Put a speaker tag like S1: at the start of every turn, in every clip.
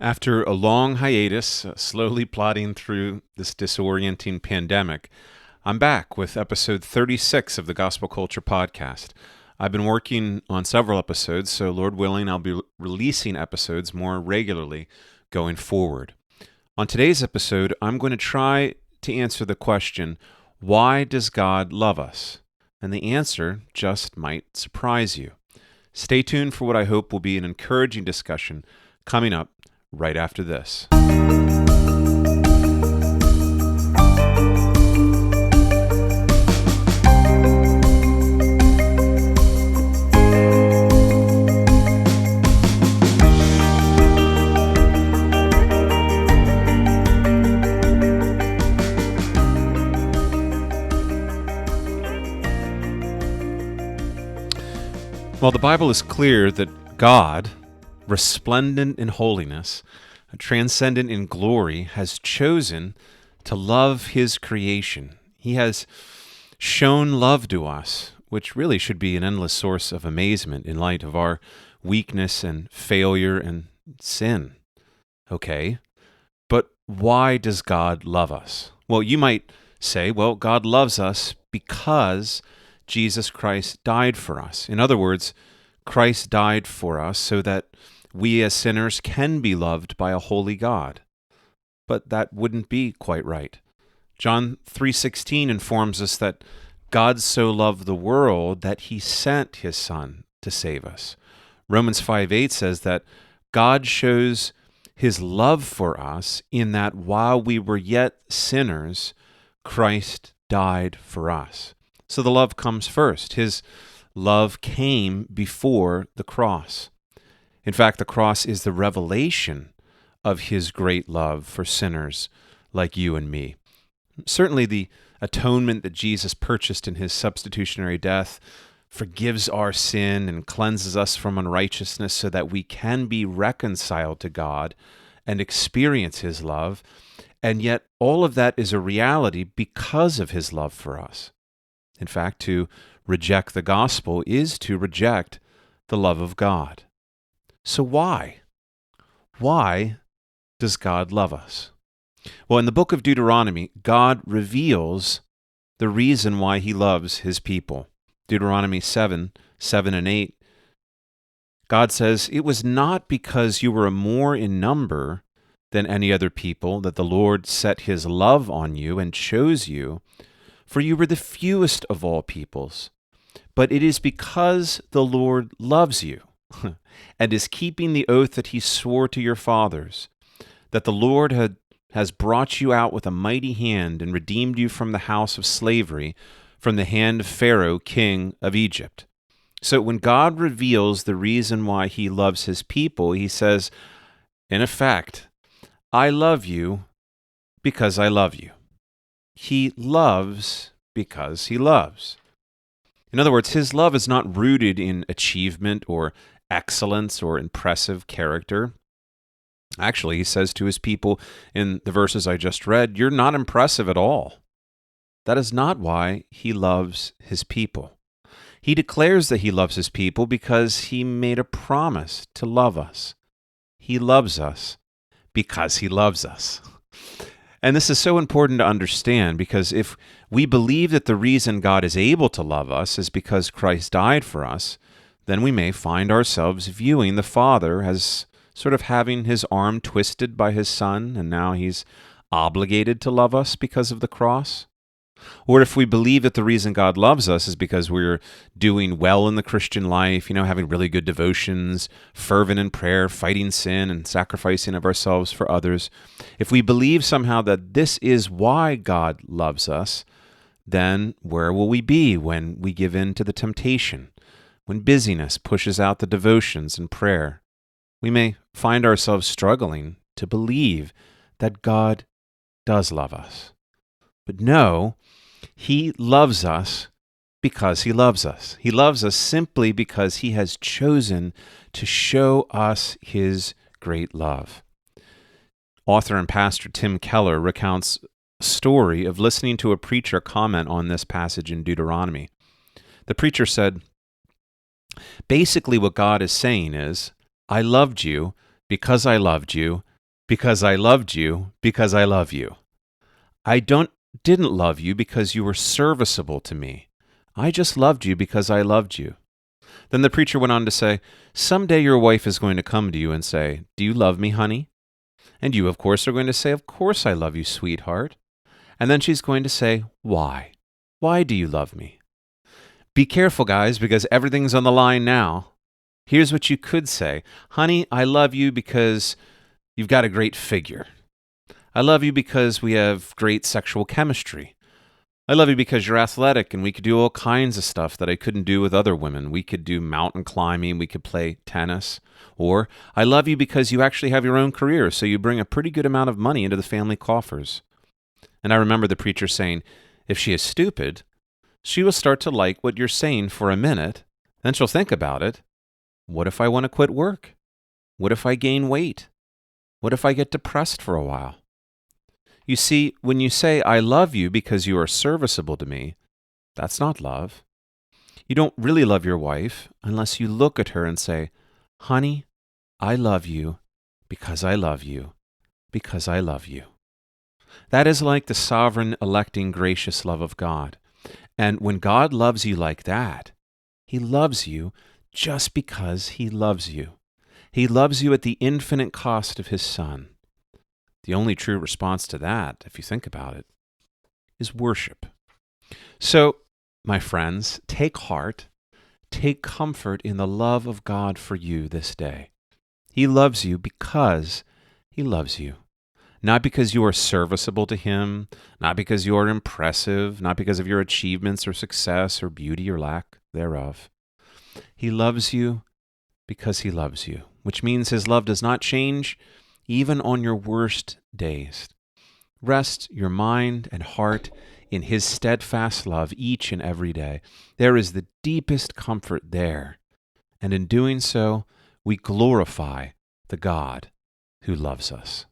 S1: After a long hiatus, slowly plodding through this disorienting pandemic, I'm back with episode 36 of the Gospel Culture Podcast. I've been working on several episodes, so Lord willing, I'll be releasing episodes more regularly going forward. On today's episode, I'm going to try to answer the question, why does God love us? And the answer just might surprise you. Stay tuned for what I hope will be an encouraging discussion coming up right after this. Well, the Bible is clear that God, resplendent in holiness, transcendent in glory, has chosen to love his creation. He has shown love to us, which really should be an endless source of amazement in light of our weakness and failure and sin. Okay, but why does God love us? Well, you might say, well, God loves us because Jesus Christ died for us. In other words, Christ died for us so that we as sinners can be loved by a holy God. But that wouldn't be quite right. John 3:16 informs us that God so loved the world that he sent his Son to save us. Romans 5:8 says that God shows his love for us in that while we were yet sinners, Christ died for us. So the love comes first. His love came before the cross. In fact, the cross is the revelation of his great love for sinners like you and me. Certainly the atonement that Jesus purchased in his substitutionary death forgives our sin and cleanses us from unrighteousness so that we can be reconciled to God and experience his love. And yet all of that is a reality because of his love for us. In fact, to reject the gospel is to reject the love of God. So why? Why does God love us? Well, in the book of Deuteronomy, God reveals the reason why he loves his people. Deuteronomy 7:7 and 8, God says, "It was not because you were more in number than any other people that the Lord set his love on you and chose you, for you were the fewest of all peoples. But it is because the Lord loves you and is keeping the oath that he swore to your fathers, that the Lord has brought you out with a mighty hand and redeemed you from the house of slavery, from the hand of Pharaoh, king of Egypt." So when God reveals the reason why he loves his people, he says, in effect, I love you because I love you. He loves because he loves. In other words, his love is not rooted in achievement or excellence or impressive character. Actually, he says to his people in the verses I just read, you're not impressive at all. That is not why he loves his people. He declares that he loves his people because he made a promise to love us. He loves us because he loves us. And this is so important to understand because if we believe that the reason God is able to love us is because Christ died for us, then we may find ourselves viewing the Father as sort of having his arm twisted by his Son, and now he's obligated to love us because of the cross. Or if we believe that the reason God loves us is because we're doing well in the Christian life, having really good devotions, fervent in prayer, fighting sin, and sacrificing of ourselves for others. If we believe somehow that this is why God loves us, then where will we be when we give in to the temptation, when busyness pushes out the devotions and prayer? We may find ourselves struggling to believe that God does love us. But no, he loves us because he loves us. He loves us simply because he has chosen to show us his great love. Author and pastor Tim Keller recounts a story of listening to a preacher comment on this passage in Deuteronomy. The preacher said, basically what God is saying is, I loved you because I loved you, because I loved you, because I love you. I didn't love you because you were serviceable to me. I just loved you because I loved you. Then the preacher went on to say, someday your wife is going to come to you and say, do you love me, honey? And you, of course, are going to say, of course I love you, sweetheart. And then she's going to say, why? Why do you love me? Be careful, guys, because everything's on the line now. Here's what you could say. Honey, I love you because you've got a great figure. I love you because we have great sexual chemistry. I love you because you're athletic and we could do all kinds of stuff that I couldn't do with other women. We could do mountain climbing, we could play tennis. Or, I love you because you actually have your own career, so you bring a pretty good amount of money into the family coffers. And I remember the preacher saying, if she is stupid, she will start to like what you're saying for a minute, then she'll think about it. What if I want to quit work? What if I gain weight? What if I get depressed for a while? You see, when you say, I love you because you are serviceable to me, that's not love. You don't really love your wife unless you look at her and say, honey, I love you because I love you because I love you. That is like the sovereign, electing, gracious love of God. And when God loves you like that, He loves you just because He loves you. He loves you at the infinite cost of His Son. The only true response to that, if you think about it, is worship. So, my friends, take heart, take comfort in the love of God for you this day. He loves you because He loves you. Not because you are serviceable to Him, not because you are impressive, not because of your achievements or success or beauty or lack thereof. He loves you because He loves you, which means His love does not change even on your worst days. Rest your mind and heart in His steadfast love each and every day. There is the deepest comfort there, and in doing so, we glorify the God who loves us.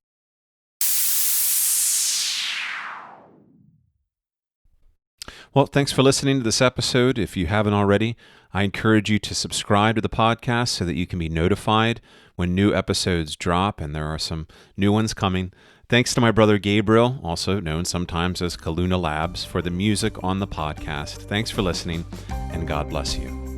S1: Well, thanks for listening to this episode. If you haven't already, I encourage you to subscribe to the podcast so that you can be notified when new episodes drop, and there are some new ones coming. Thanks to my brother Gabriel, also known sometimes as Kaluna Labs, for the music on the podcast. Thanks for listening, and God bless you.